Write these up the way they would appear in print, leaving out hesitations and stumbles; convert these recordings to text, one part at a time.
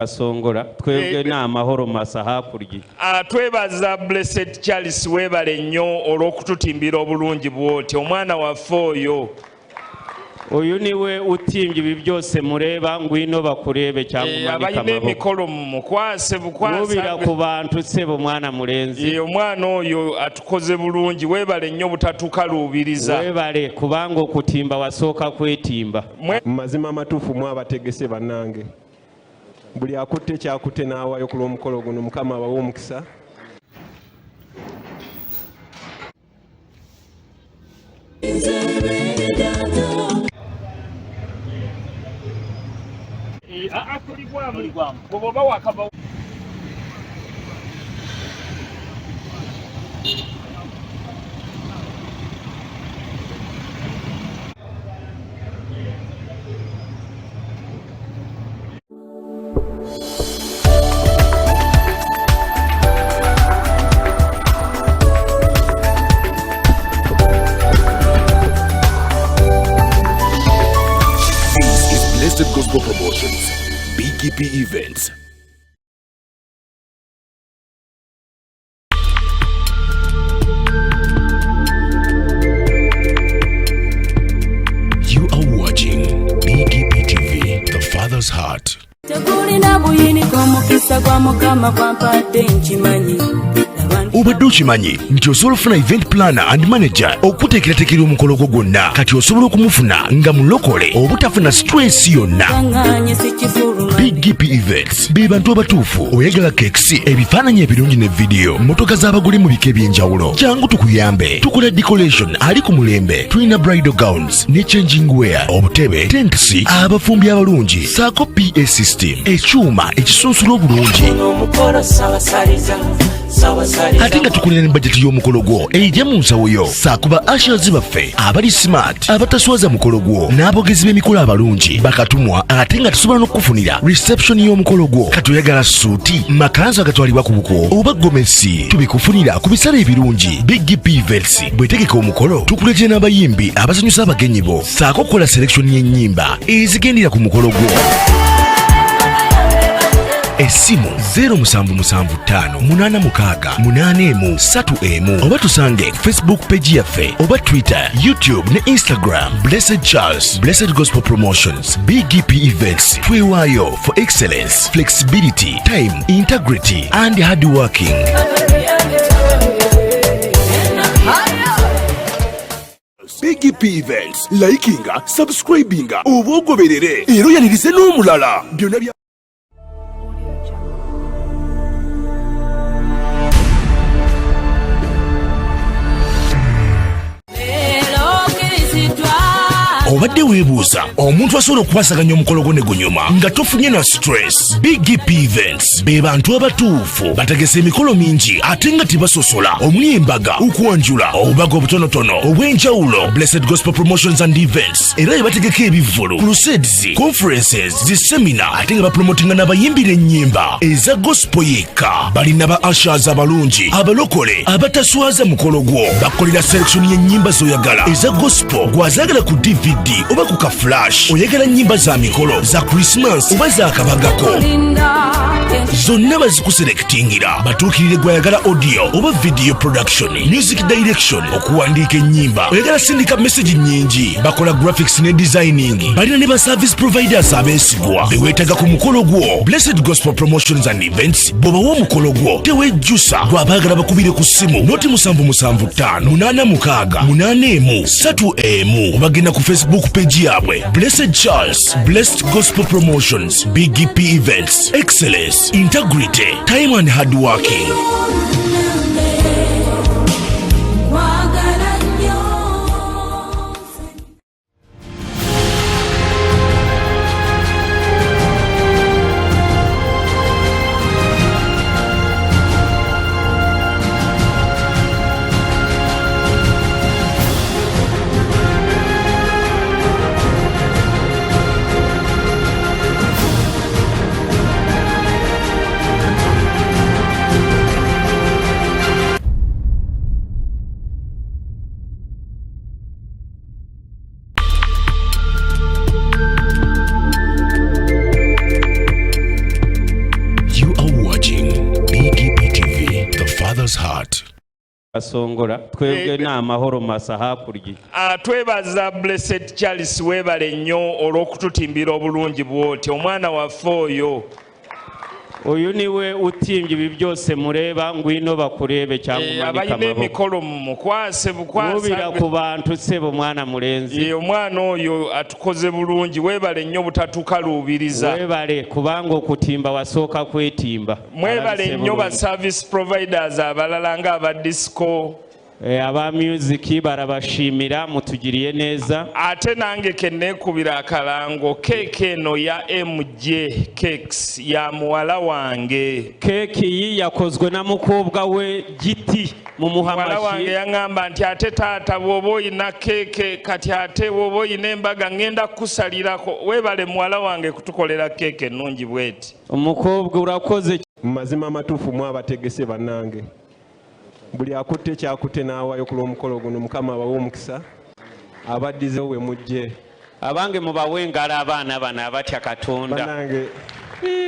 Kasongola twebwe n'amahoro masa hakurya. Twebaza Blessed Charles webale nnyo olw'okututimbira obulungi bwoti omwana waffe oyo. Oyo niwe utimbye ibi byose mureba ngwino bakurebe cyangwa umanika amaboko. Abayine emikolo mukwase bukwasa. Mubira ku bantu sebo mwana mulenzi. Omwana oyo atukoze bulungi webale nnyo butatukaluubiriza. Webale kubanga okutimba wasooka kwetimba. Mazima amatuufu mwabategese bannange. Buli akutte kyakutte n'awaayo ku lw'omukolo guno Mukama abawe omukisa. Gospel Promotions, BGP Events. You are watching BGP TV, the Father's Heart. Obadde okimanyi nti osobola ofuna event planner and manager okuteekerateekera omukolo gwo gwonna kati osobola okumufuna nga mulokole obutafuna stress yonna. BGP Events be bantu abatuufu oyagala kekisi ebifaananyi ebirungi ne vidiyo motoka z'abagole mu bika eby'enjawulo kyangu tukuyambe tukola decoration ali ku mulembe tulina bridal gowns ne changing wear obutebe tentsi abafumbi abalungi saako PA system ekyuma ekisunsula obulungi ate nga tukulira ne bajeti y'omukolo gwo ejja mu nsawo yo saakuba ashers baffe abali smart abataswaza mukolo gwo n'abogezi b'emikolo abalungi bakatumwa ate nga tusobola n'okufunira reception y'omukolo gwo katoyagala suuti makanzu agatwalibwa ku buko oba gomesi tubikufunira ku bisale ebirungi. BGP Events bwetegeka omukolo tukuletera n'abayimbi abasanyusa abagenyi bo saako kukola selection y'ennyimba ezigendera ku mukolo gwo. Esimu 07758683 oba tusange Facebook page yaffe oba Twitter, YouTube ne Instagram. Blessed Charles, Blessed Gospel Promotions, BGP Events. Twewaayo for excellence, flexibility, time, integrity and hard working. BGP Events, likinga, subscribinga, oba ogoberere era yanirize n'omulala byonna bya obadde weebuuza omuntu asobola okukwasaganya omukolo gwo ne gunyuma nga tofunye na stress. BGP Events be bantu abatuufu bategesa emikolo mingi ate nga tebasosola omuli embaga okwanjula obubaga obutonotono obw'enjawulo. Blessed Gospel Promotions and Events era yebategeka ebivvulu crusades, conferences, zisemina ate nga bapromotinga n'abayimbira ennyimba eza gospel yekka. Balina ba ushers abalungi abalokole abataswaza mukolo gwo bakolera selection y'ennyimba z'oyagala eza gospel gwazagala ku DVD oba ku ka flash oyagala nnyimba za mikolo za Christmas oba za kabagako zonna bazikuselektingira batuukirire gwayagala audio oba video production, music direction, okuwandiika ennyimba oyagala sindika message nnyingi bakola graphics ne designing. Balina ne ba service providers abeesigwa beweetaga ku mukolo gwo. Blessed Gospel Promotions and Events bw'obawa omukolo gwo tewejjusa gwabaagala bakubire ku ssimu noti 77588681 obagenda ku Facebook page yabwe Blessed Charles, Blessed Gospel Promotions, BGP Events, excellence, integrity, time and hard working. Kasongola twebwe n'amahoro masa hakurya. Twebaza Blessed Charles webale nnyo olw'okututimbira obulungi bw'oti omwana waffe oyo. Oyu niwe utimbye ibi byose mureba ngwino bakurebe cyangwa umanika abayine amaboko. emikolo mukwase bukwasa. Mubira ku bantu sebo mwana mulenzi. Omwana oyo atukoze bulungi webale nnyo butatukaluubiriza. Webale kubanga okutimba wasooka kwetimba. Mwebale nnyo ba service providers abalala nga aba Decor. Aba music barabashimira mutugiriye neza. Ate nange kenneekubira akalango keeke eno ya MJ Cakes ya muwala wange. Keeki iyi yakozwe na mukobwa we Giti mu Muhamashi. Muwala wange yaŋŋamba nti ate taata bw'oba oyina keeke kati ate bw'oba oyina embaga ngenda kusalirako. Weebale muwala wange kutukolera keeke ennungi bweti. Omukobwa urakoze. Mu mazima amatuufu mwabategese bannange. Buli akutte kyakutte n'awaayo ku lw'omukolo guno Mukama abawe omukisa abaddizewo we mujje. Abange mubawe engalo abaana bano abatya Katonda. Bannange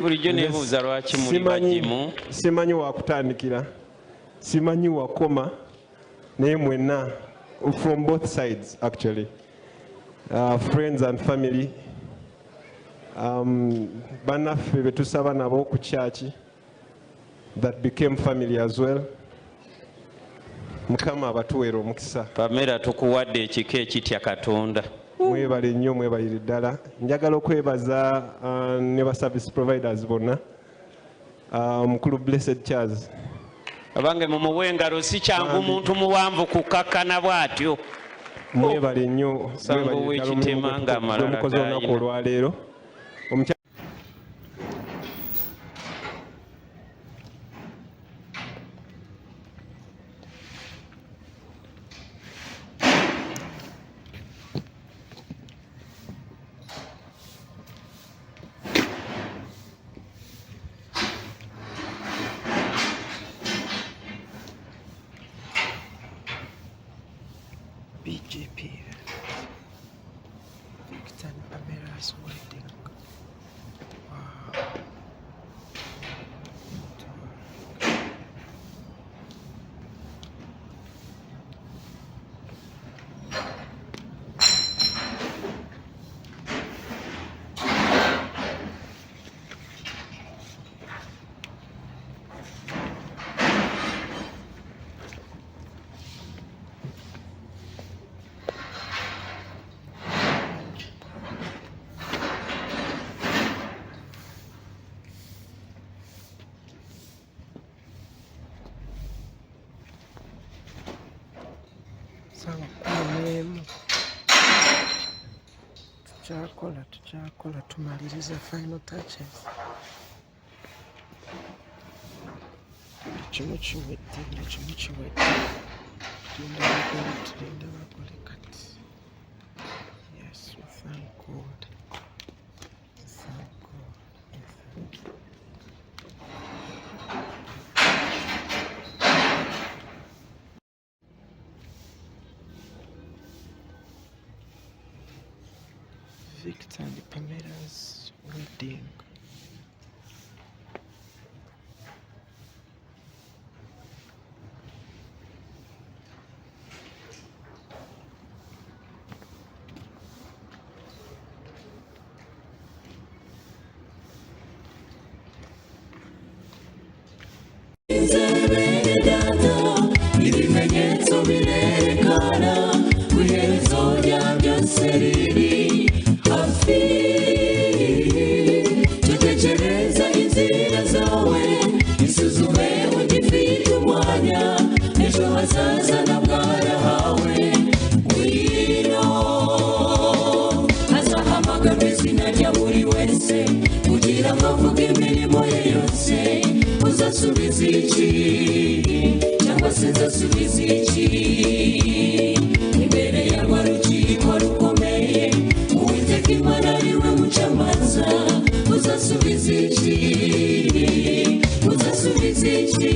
bulijjo neebuuza lwaki muli bagimu. Simanyi wakutandikira, simanyi wakoma, naye mwenna from both sides actually, friends and family, bannaffe be tusaba nabo ku kyaki that became family as well. Mukama abatuweera omukisa. Pamela tukuwadde ekika ekitya Katonda. Mwebale nnyo mwebalire ddala. Njagala okwebaza ne ba service providers bonna. Omukulu Blessed Charles. Abange mumuwe engalo si kyangu muntu muwanvu kukakkana bw'atyo. Mwebale nnyo. Sango w'ekitema ng'amalala mukozi olunaku olwaleero. BGP Victor&Pamela's wedding. Wow. Tuchakola tumaliriza final touches. Kimu kiwedde tulinda bakole kati. Yes, we thank God. Thank God. Victor&Pamela's wedding. Ibimenyetso birerekana iherezo ryabyo seriri hafi. Tutekereza inzira zawe, isuzume ugifite umwanya, ejo hazaza nabwo harahawe. Ngwino hazahamagarwa izina rya buri wese, kugira ngo avuge imirimo ye yose. Uzasubiza iki cyangwa se nzasubiza iki imbere ya rwa rukiko rukomeye? Uwiteka Imana ari we mucamanza. Uzasubiza iki, uzasubiza iki?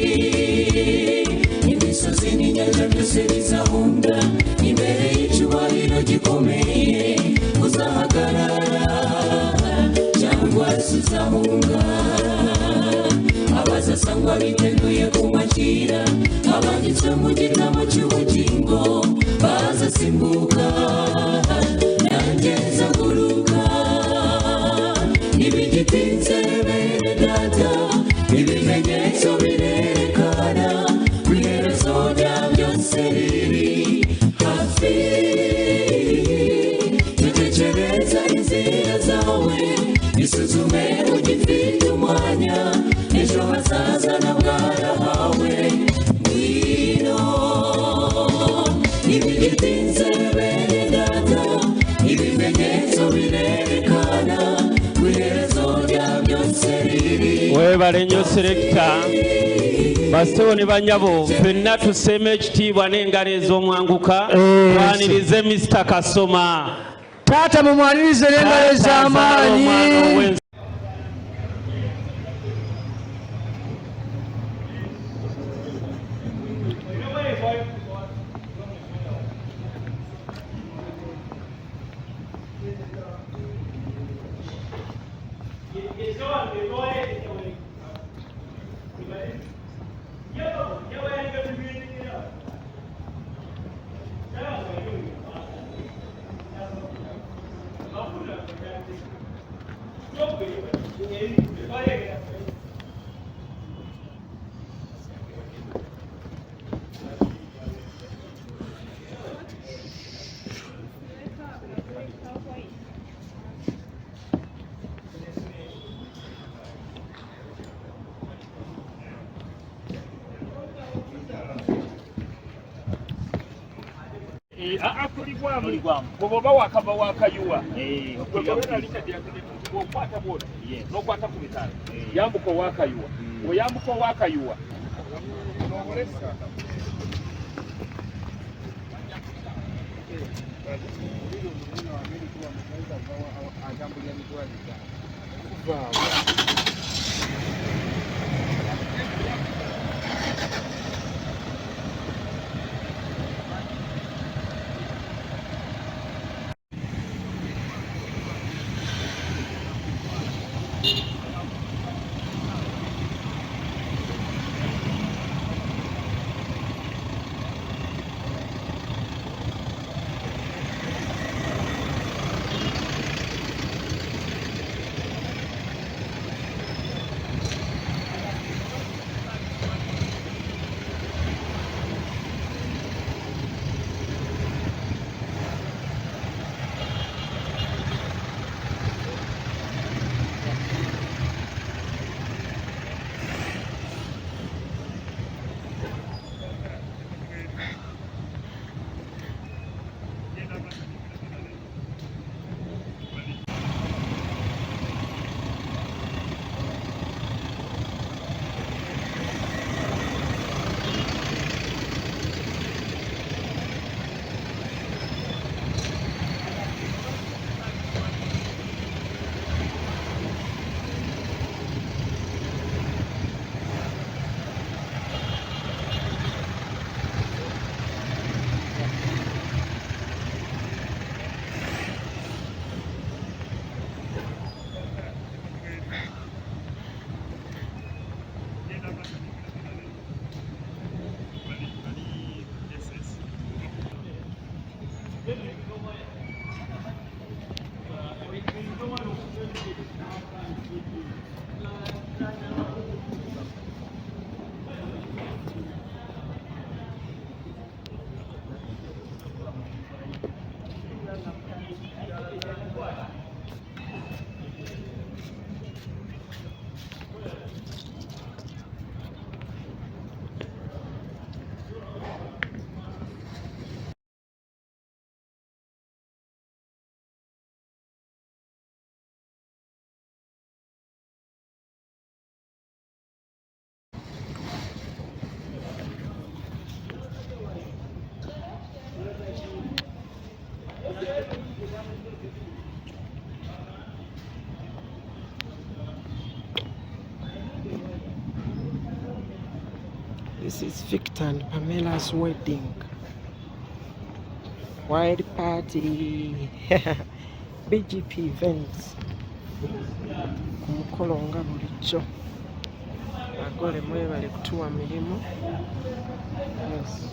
Imisozi n'inyanja byose bizahunga imbere y'icyubahiro gikomeye. Uzahagarara cyangwa se uzahunga? Abazasanga ibisangwa biteguye kumwakira abanditswe mu gitabo cy'ubugingo bazasimbuka nanjye nzaguruka ntibigitinze bene data ibimenyetso birerekana ku iherezo rya byose riri hafi tekereza inzira zawe isuzume ugifite umwanya ejo hazaza na bwarahawe ngwino ntibigitinze bene data ibimenyetso birerekana ku iherezo rya byose riri webale nnyo selekita basitebo ne banyabo ffenna tuseema ekitiibwa n'engalo ez'omwanguka twanirize Mr. Kasoma taata mumwanirize n'engalo ez'amaanyi. akulibwamu bwoba wakava wakayuwa okwata bwoti nokwata ku bitala yambuka owakayuwa oyambuka owakayuwa This is Victor and Pamela's wedding. Wide party. BGP Events. Kumukolo nga bulijjo. Agole mwebale kutuwa mirimu. Yes.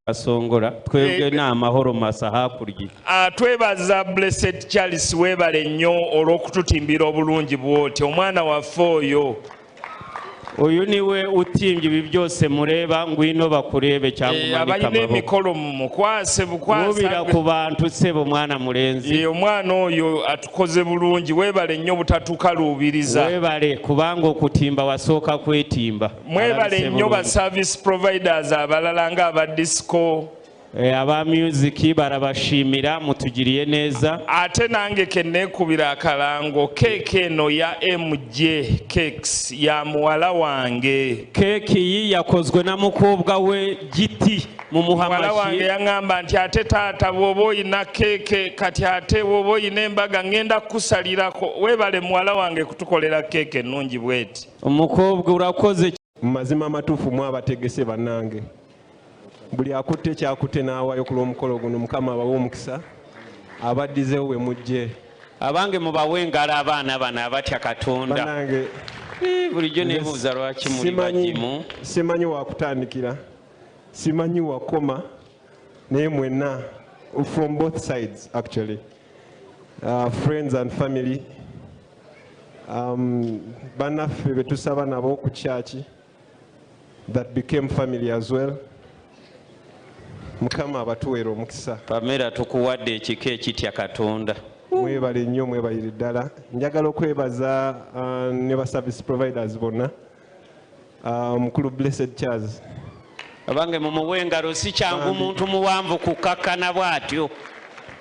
Asongola twebwe n'amahoro masa hakurya. Twebaza Blessed Charles webale nnyo olw'okututimbira obulungi bw'oti omwana waffe oyo. Oyo niwe utimbye ibi byose mureba ngwino bakurebe cyangwa abayine emikolo mukwase bukwasa ku bantu sebo mwana mulenzi. Omwana oyo atukoze bulungi webale nnyo butatukaluubiriza. Webale kubanga okutimba wasooka kwetimba. Mwebale nnyo ba service providers abalala nga aba Decor. Aba music barabashimira mutugiriye neza. Ate nange kenekubira akalango keke eno ya MJ Cakes ya muwala wange. Keke yi yakozwe na mukobwa we Giti mu Muhamashi. Muwala wange yangamba nti ate taata bwoba oyina keke kati ate bwoba oyina embaga ngenda kusalirako. Webale muwala wange kutukolera keke ennungi bweti. Omukobwa urakoze. Mazima matuufu mwabategese bannange. Buli akutte kyakutte n'awaayo ku lw'omukolo guno Mukama abawe omukisa abaddizeewo we mujje. Abange mubawe engalo abaana bano abatya Katonda. Bannange bulijjo nebuuza lwaki muli bagimu. Simanyi wakutandikira, simanyi wakoma, naye mwenna from both sides actually, friends and family, bannaffe betusaba nabo ku kyaki that became family as well. Mukama abatuweera omukisa. Pamela tukuwadde ekika ekitya Katonda. Mwebale nnyo mwebalire ddala. Njagala okwebaza ne ba service providers bonna. Mukulu Blessed Charles. Abange mumuwe engalo si kyangu muntu muwanvu kukakkana bw'atyo.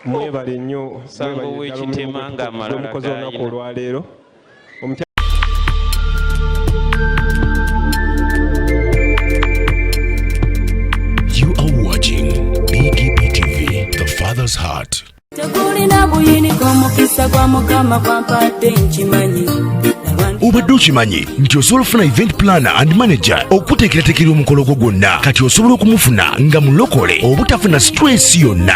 Mwebale nnyo. Sango w'ekitema ng'amalala omukozi olunaku olwaleero. You are watching BGP TV, the Father's Heart. Obadde okimanyi nti osobola okufuna event planner and manager okuteekerateekera omukolo gwo gwonna kati osobola okumufuna nga mulokole obutafuna stress yonna.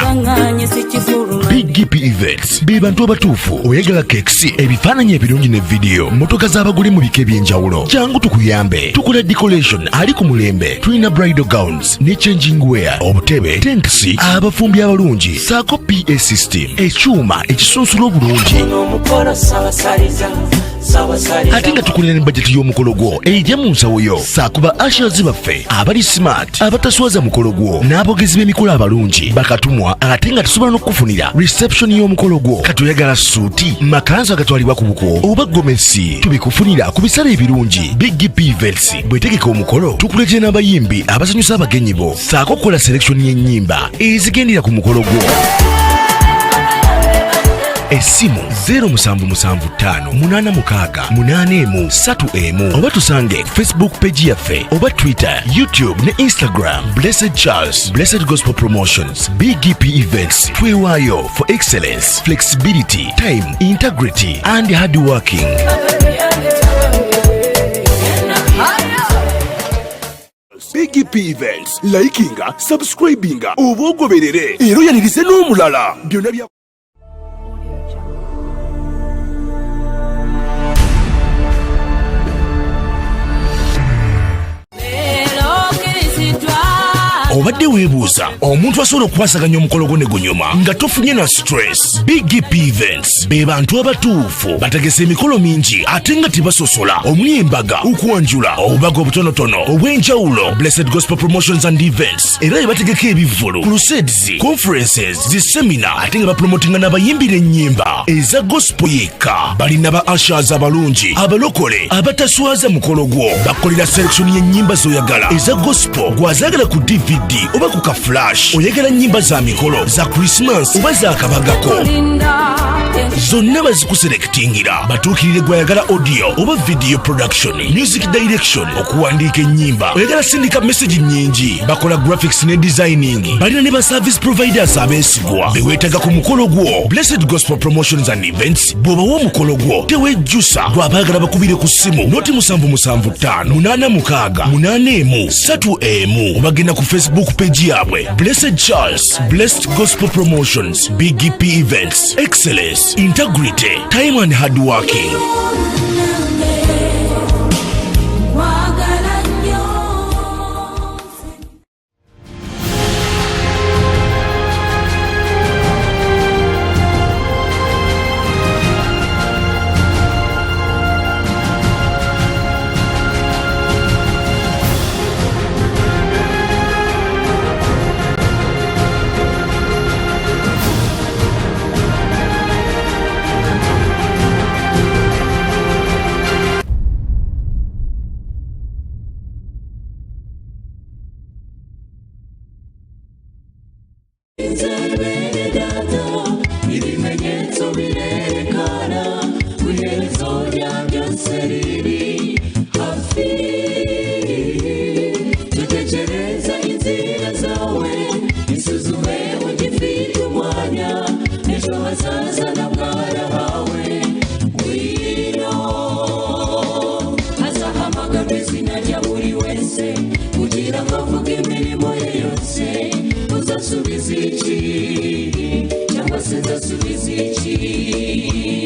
BGP Events be bantu abatuufu oyagala kekisi ebifaananyi ebirungi ne vidiyo mmotoka z'abagole mu bika eby'enjawulo kyangu tukuyambe tukola decoration ali ku mulembe tulina bridal gowns ne changing wear obutebe tentsi abafumbi abalungi saako PA system ekyuma ekisunsula obulungi ate nga tukulira ne bajeti y'omukolo gwo ejja mu nsawo yo saakuba ashazi baffe abali smart abataswaza mukolo gwo n'abogezi b'emikolo abalungi bakatumwa ate nga tusobola n'okufunira reception y'omukolo gwo katoyagala suuti makanzu agatwalibwa ku buko oba gomesi tubikufunira ku bisale ebirungi BGP Events bwetegeka omukolo tukuletera n'abayimbi abasanyusa abagenyi bo saako kukola selection y'ennyimba ezigendera ku mukolo gwo. Esimu 07758681 oba tusange Facebook page yaffe oba Twitter, YouTube ne Instagram. Blessed Charles, Blessed Gospel Promotions, BGP Events. Twewaayo for excellence, flexibility, time, integrity and hard working. BGP Events, likinga, subscribinga, oba ogoberere era oyanirize n'omulala byonna bya obadde weebuuza omuntu asobola okukwasaganya omukolo gwo ne gunyuma nga tofunye na stress. BGP Events be bantu abatuufu bategesa emikolo mingi ate nga tebasosola omuli embaga, ukwanjula, obubaga obutonotono obw'enjawulo. Blessed Gospel Promotions and Events era ebategeka ebivvulu, crusades, conferences, zisemina ate nga bapromotinga n'abayimbira ennyimba eza gospel yekka. Balina ba ushers abalungi abalokole abataswaza mukolo gwo bakolera selection y'ennyimba z'oyagala eza gospel gwazagala ku DVD oba ku ka flash. Oyagala nnyimba za mikolo za Christmas oba za kabagako zonna bazikuselektingira. batuukirire gwayagala audio oba video production, music direction, okuwandiika ennyimba. Oyagala sindika message nnyingi, bakola graphics ne designing. Balina ne ba service providers abeesigwa beweetaga ku mukolo gwo. Blessed Gospel Promotions and Events bw'obawa omukolo gwo tewejjusa gwabaagala bakubire ku ssimu noti 7758681 obagenda ku Facebook page yabwe Blessed Charles, Blessed Gospel Promotions, BGP Events, excellence, integrity, time and hard working. Cyangwa se nzasubiza iki